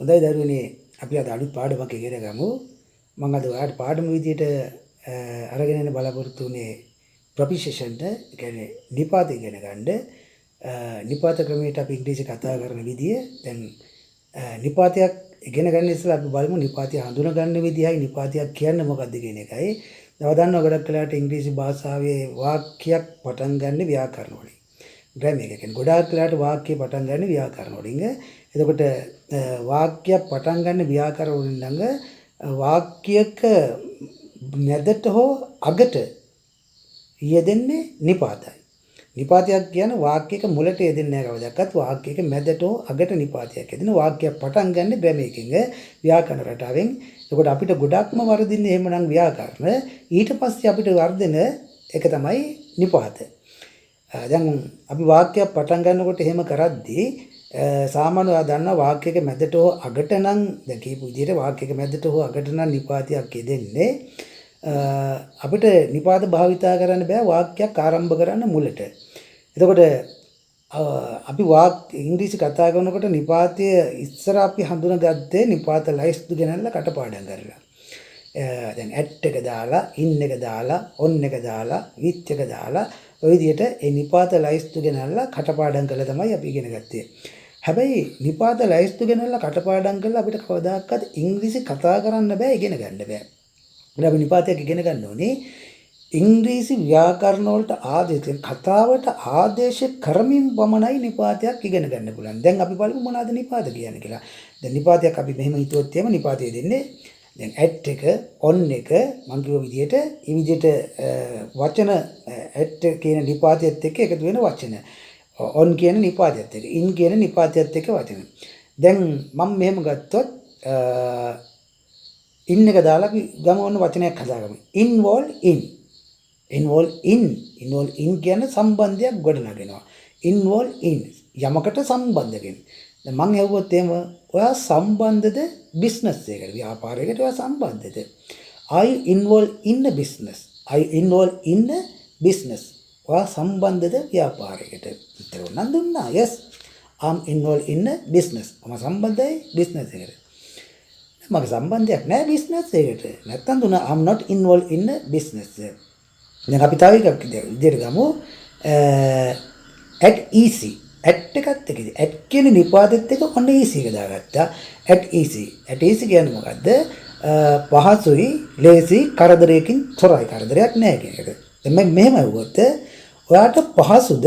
හොඳයි දරුවනේ අපි අද අලුත් පාඩමක් ඉගෙන ගමු. මම අද ඔයාලට පාඩම විදියට අරගෙන යන බලාපොරොත්තු වෙන්නේ ප්‍රොපිෂන්ට, ඒ කියන්නේ නිපාත ඉගෙන ගන්න. නිපාත ක්‍රමයට අපි ඉංග්‍රීසි කතා කරන විදිය. දැන් නිපාතයක් ඉගෙන ගන්න ඉස්සෙල්ලා අපි බලමු නිපාතය හඳුනා ගන්න විදියයි නිපාතයක් කියන්නේ මොකක්ද කියන එකයි. දව දන්නවා ගොඩක් වෙලාවට ඉංග්‍රීසි භාෂාවේ වාක්‍යයක් පටන් ගන්න ව්‍යාකරණ වලින්. ග්‍රැමර් එක කියන්නේ ගොඩාක් වෙලාවට වාක්‍ය පටන් ගන්න ව්‍යාකරණ වලින්. එතකොට වාක්‍යයක් පටන් ගන්න ව්‍යාකරණ වලින් ළඟ වාක්‍යයක මැදට හෝ අගට යෙදෙන්නේ නිපාතයි. නිපාතයක් කියන්නේ වාක්‍යයක මුලට යෙදෙන්නේ නැහැ කවදාවත්. වාක්‍යයක මැදට හෝ අගට නිපාතයක් යෙදෙන වාක්‍යයක් පටන් ගන්න ග්‍රැමර් එකකින් ව්‍යාකරණ රටාවෙන්. එතකොට අපිට ගොඩක්ම වර්ධින්නේ එහෙමනම් ව්‍යාකරණ. ඊට පස්සේ අපිට වර්ධන එක තමයි නිපාත. දැන් අපි වාක්‍යයක් පටන් ගන්නකොට එහෙම කරද්දී සාමාන්‍යව දන්නා වාක්‍යයක මැදට හෝ අගට නම් දැන් කියපු විදිහට වාක්‍යයක මැදට හෝ අගට නම් නිපාතයක් යෙදෙන්නේ අපිට නිපාත භාවිතා කරන්න බෑ වාක්‍යයක් ආරම්භ කරන්න මුලට. එතකොට අපි ඉංග්‍රීසි කතා කරනකොට නිපාතය ඉස්සර අපි හඳුනාගත්තේ නිපාත ලයිස්තු ගෙනල්ලා කටපාඩම් කරලා. දැන් ඇට් එක දාලා, ඉන් එක දාලා, ඔන් එක දාලා, විච් එක දාලා ඔය විදිහට ඒ නිපාත ලයිස්තු ගෙනල්ලා කටපාඩම් කරලා තමයි අපි ඉගෙන ගත්තේ. හැබැයි නිපාත ලයිස්තු ගෙනල්ලා කටපාඩම් කරලා අපිට කවදාකවත් ඉංග්‍රීසි කතා කරන්න බෑ, ඉගෙන ගන්න බෑ. අපි නිපාතයක් ඉගෙන ගන්න ඕනේ ඉංග්‍රීසි ව්‍යාකරණ වලට ආදේශ කතාවට ආදේශ කරමින් පමණයි නිපාතයක් ඉගෙන ගන්න පුළුවන්. දැන් අපි බලමු මොනවද නිපාත කියන්නේ කියලා. දැන් නිපාතයක් අපි මෙහෙම හිතුවොත් එහෙම නිපාතය දෙන්නේ දැන් ඇට් එක, ඔන් එක මම කිව්ව විදිහට මේ විදිහට වචන ඇට් කියන නිපාතයත් එක්ක එකතු වෙන වචන. ඔන් කියන නිපාතයත් එක්ක, ඉන් කියන නිපාතයත් එක්ක වචන. දැන් මම මෙහෙම ගත්තොත් ඉන් එක දාලා අපි ගමන වචනයක් හදාගමු. involve in කියන සම්බන්ධයක් ගොඩනගෙනවා. involve in යමකට සම්බන්ධ වෙන්නේ. දැන් මම ඇහුවොත් එහෙම ඔයා සම්බන්ධද බිස්නස් එකකට, ව්‍යාපාරයකට ඔයා සම්බන්ධද? I involved in a business. I involved in a business. ඔයා සම්බන්ධද ව්‍යාපාරයකට? උත්තර නම් දුන්නා. Yes. I'm involved in a business. මම සම්බන්ධයි බිස්නස් එකට. මගේ සම්බන්ධයක් නැහැ බිස්නස් එකට. නැත්තම් දුන්නා I'm not involved in a business. දැන් අපි තව එකක් විදිහට ගමු. at easy. at එකත් එක්ක at කියන නිපාතෙත් එක්ක ඔන්න easy එක දාගත්තා. at easy කියන්නේ මොකද්ද? පහසුයි, ලේසි, කරදරයකින් තොරයි, කරදරයක් නැහැ කියන එක. දැන් මම මෙහෙම වුණොත් ඔයාට පහසුද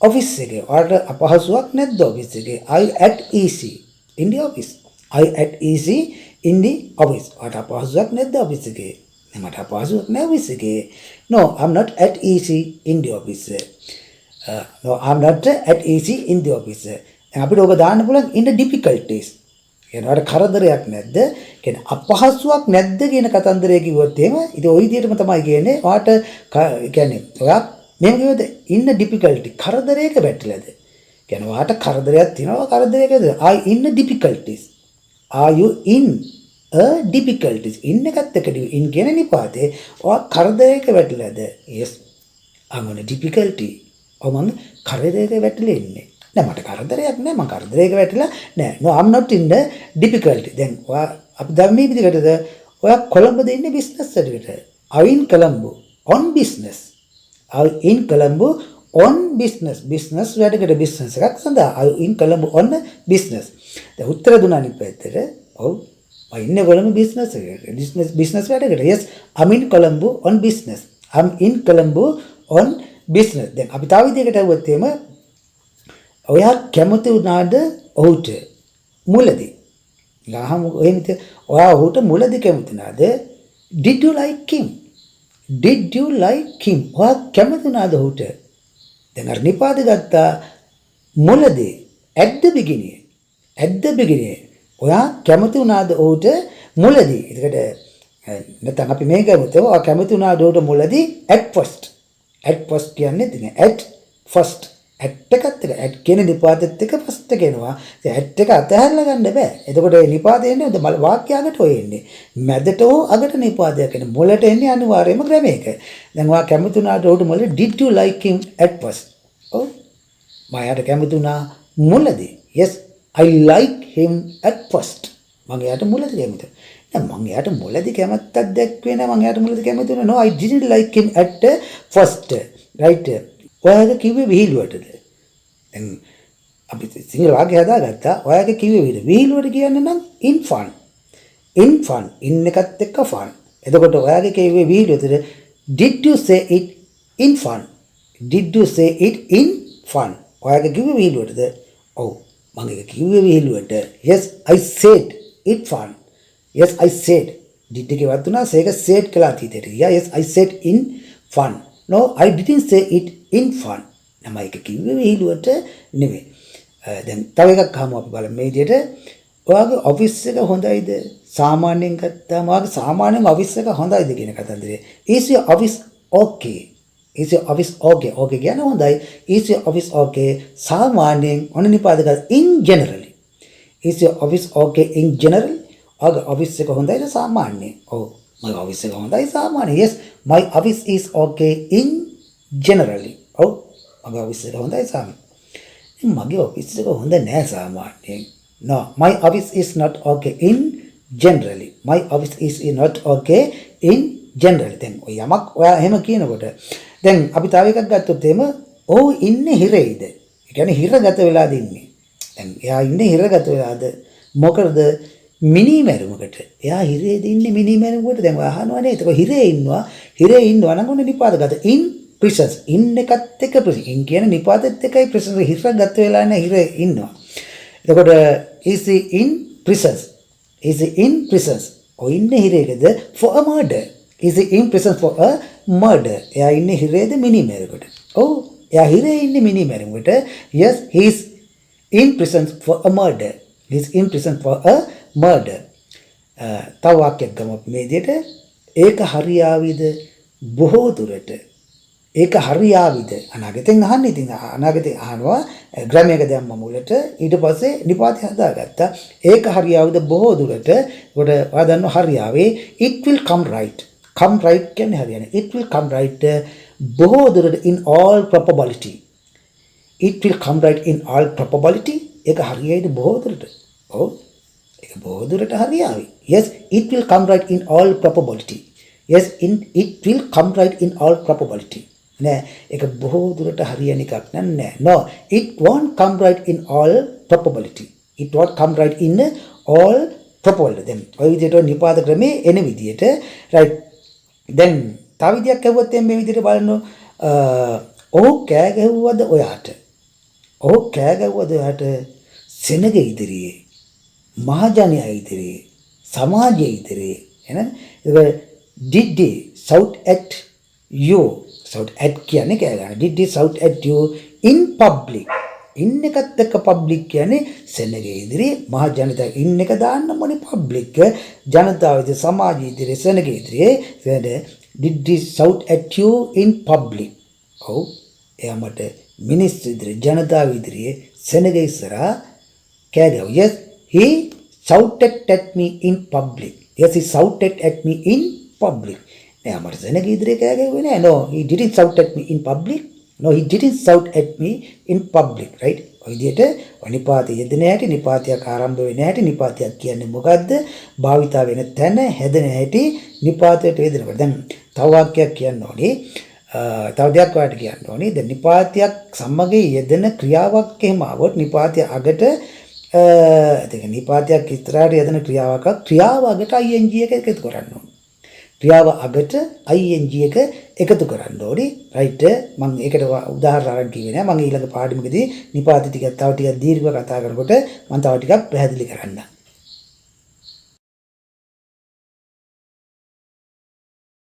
ඔෆිස් එකේ? ඔයාට අපහසුයක් නැද්ද ඔෆිස් එකේ? I at easy in the office. I at easy in the office. ඔයාට අපහසුයක් නැද්ද ඔෆිස් එකේ? මට අපහසුයක් නැහැ ඔෆිස් එකේ. No, I'm not at easy in the office. No, I'm not at easy in the office. අපිට ඔබ දාන්න පුළුවන් in the difficulties. කියනවාට කරදරයක් නැද්ද? කියන්නේ අපහසුයක් නැද්ද කියන කතන්දරය කිව්වොත් එහෙම ඉතින් ওই විදිහටම තමයි කියන්නේ. ඔයාට කියන්නේ ඔයා මෙහෙම කිව්වොත් in the difficulty කරදරයක වැටිලාද? කියන්නේ ඔයාට කරදරයක් තියෙනවා, කරදරයකද? I in the difficulties. Are you in a difficulties? in එකත් එක්ක in කියන නිපාතේ ඔයා කරදරයක වැටිලාද? Yes. I'm on a difficulty. මම කරදරයක වැටිලා ඉන්නේ. නෑ මට කරදරයක් නෑ, මම කරදරයක වැටිලා නෑ. No, I'm not in the difficulty. දැන් ඔයා අපි ධර්මයේ විදිහටද ඔයා කොළඹද ඉන්නේ බිස්නස් එකකට? I in Colombo on business. I in Colombo on business. business වැඩකට business එකක් සඳහා I in Colombo on business. දැන් උත්තර දුන්නා නිපැත්තට. ඔව්. මම ඉන්නේ කොළඹ business එකකට. business වැඩකට. Yes, I'm in Colombo on business. I'm in Colombo on business. දැන් අපි තව විදිහකට ඇහුවොත් එහෙම ඔයා කැමති වුණාද ඔහුට මුලදී? ගහමු එහෙම හිත ඔයා ඔහුට මුලදී කැමති වුණාද? Did you like him? Did you like him? ඔයා කැමති වුණාද ඔහුට? දැන් අර නිපාත ගත්තා මුලදී at the beginning. at the beginning. ඔයා කැමති වුණාද ඔහුට මුලදී? ඒකට නැත්නම් අපි මේක ගමුත් ඔයා කැමති වුණාද ඔහුට මුලදී at first. at first කියන්නේ ඉතින් at first. at එකත් එක at කියන නිපාතෙත් එක first එක එනවා. ඉතින් at එක අතහැරලා ගන්න බෑ. එතකොට මේ නිපාතය එන්නේ වාක්‍යයකට ඔය එන්නේ. මැදට හෝ අගට නිපාතයක් එන්නේ. මුලට එන්නේ අනිවාර්යයෙන්ම ග්‍රැමර් එක. දැන් ඔයා කැමති වුණාට උඩ මුල did you like him at first? ඔව්. මම යාට කැමති වුණා මුලදී. yes, I like him at first. මම එයාට මුලදී කැමති. නෑ මම එයාට මුලදී කැමැත්තක් දැක්වේ නෑ මම එයාට මුලදී කැමති නෑ. No I didn't like him at first. Right? ඔයාගේ කිව්වේ විහිළුවටද? දැන් අපි සිංහල වාක්‍ය හදාගත්තා. ඔයාගේ කිව්වේ විහිළුවට කියන්නේ නම් in fun. In fun. in එකත් එක්ක fun. එතකොට ඔයාගේ කිව්වේ විහිළුවටද? Did you say it in fun? Did you say it in fun? ඔයාගේ කිව්වේ විහිළුවටද? ඔව්. මම ඒක කිව්වේ විහිළුවට. Yes, I said it fun. Yes, I said. Did එකේ වත් උනා සේක said කියලා අතීතයට. Yes, I said in fun. No, I didn't say it in fun. මම ඒක කිව්වේ විහිළුවට නෙමෙයි. දැන් තව එකක් අහමු අපි බලමු මේ විදිහට. ඔයාගේ ඔෆිස් එක හොඳයිද? සාමාන්‍යයෙන් ගත්තාම ඔයාගේ සාමාන්‍යයෙන් ඔෆිස් එක හොඳයිද කියන කතන්දරේ. Is your office okay? Is your office okay? Okay කියන්නේ හොඳයි. Is your office okay? සාමාන්‍යයෙන් ඔන්න නිපාතක in generally. Is your office okay in general? ඔයාගේ ඔෆිස් එක හොඳයිද සාමාන්‍යයෙන්? ඔව්. මගේ ඔෆිස් එක හොඳයි සාමාන්‍යයෙන්. Yes, my office is okay in generally. ඔව්. මගේ ඔෆිස් එක හොඳයි සාමාන්‍යයෙන්. මගේ ඔෆිස් එක හොඳ නෑ සාමාන්‍යයෙන්. No, my office is not okay in generally. My office is not okay in generally. දැන් ඔය යමක් ඔයා එහෙම කියනකොට දැන් අපි තව එකක් ගත්තොත් එහෙම ඔව් ඉන්නේ හිරේද? ඒ කියන්නේ හිරගත වෙලාද ඉන්නේ. දැන් එයා ඉන්නේ හිරගත වෙලාද? මොකද මිනිමැරුමකට. එයා හිරේද ඉන්නේ මිනිමැරුමකට. දැන් ඔයා අහනවනේ. ඒක හිරේ ඉන්නවා නම් ඔන්න නිපාතගත in presence. in එකත් එක්ක presence. in කියන නිපාතෙත් එකයි presence හිරගත වෙලා නැහැ හිරේ ඉන්නවා. එතකොට is he in presence? Is he in presence? ඔය ඉන්නේ හිරේකද for a murder? Is he in presence for a murder? එයා ඉන්නේ හිරේද මිනිමැරුමකට? ඔව්. එයා හිරේ ඉන්නේ මිනිමැරුමකට. Yes, he is in presence for a murder. He is in presence for a murder. තව වාක්‍යයක් ගමු මේ විදිහට. ඒක හරියාවිද බොහෝ දුරට? ඒක හරියාවිද අනාගතෙන් අහන්නේ. ඉතින් අනාගතේ අහනවා ග්‍රැමර් එක දැම්ම මුලට ඊට පස්සේ නිපාතය හදාගත්තා. ඒක හරියාවිද බොහෝ දුරට. ඒකට ඔයා දන්නවා හරියාවේ it will come right. come right කියන්නේ හරියන්නේ. it will come right බොහෝ දුරට in all probability. it will come right in all probability. ඒක හරියයිද බොහෝ දුරට? ඔව්. ඒක බොහෝ දුරට හරියාවි. Yes, it will come right in all probability. Yes, it will come right in all probability. නෑ ඒක බොහෝ දුරට හරියන එකක් නෑ. No, it won't come right in all probability. It won't come right in all probability. දැන් ඔය විදිහට නිපාත ක්‍රමේ එන විදිහට right. දැන් තව විදියක් ඇහුවොත් මේ විදිහට බලන්න. ඔහු කෑ ගැහුවද ඔයාට? ඔහු කෑ ගැහුවද ඔයාට සෙනග ඉදිරියේ, මහජනයා ඉදිරියේ, සමාජයේ ඉදිරියේ. එහෙනම් ඒක did he shout at you? shout at කියන්නේ කෑ ගන්න. did he shout at you in public? in එකත් එක්ක public කියන්නේ සෙනගේ ඉදිරියේ මහ ජනතාව. in එක දාන්න මොනේ public ජනතාව ඉදිරියේ සමාජය ඉදිරියේ සෙනගේ ඉදිරියේ. did he shout at you in public? ඔව් එයා මට මිනිස්සු ඉදිරියේ ජනතාව ඉදිරියේ සෙනගේ ඉස්සරහා කෑ ගැහුවා. yes, he shouted at me in public. yes, he shouted at me in public. නෑ මට සෙනග ඉදිරියේ කෑ ගැහුවේ නෑ. no, he didn't shout at me in public. no, he didn't shout at me in public. right? ඔය විදිහට නිපාතය යෙදෙන හැටි, නිපාතයක් ආරම්භ වෙන හැටි, නිපාතයක් කියන්නේ මොකද්ද? භාවිතා වෙන තැන, හැදෙන හැටි, නිපාතයට යෙදෙනකොට. දැන් තව වාක්‍යයක් කියන්න ඕනේ. තව දෙයක් ඔයාලට කියන්න ඕනේ. දැන් නිපාතයක් සමග යෙදෙන ක්‍රියාවක් එහෙම આવොත් නිපාතය අගට ඒක නිපාතයක් ඉස්සරහට යෙදෙන ක්‍රියාව අගට ing එක එකතු කරන්න ඕනේ. ක්‍රියාව අගට ing එක එකතු කරන්න ඕනේ. රයිට්. මම ඒකට උදාහරණ අරන් කිව්වේ නෑ. මම ඊළඟ පාඩමකදී නිපාත ටිකක් තව ටිකක් දීර්ඝව කතා කරනකොට මම තව ටිකක් පැහැදිලි කරන්නම්.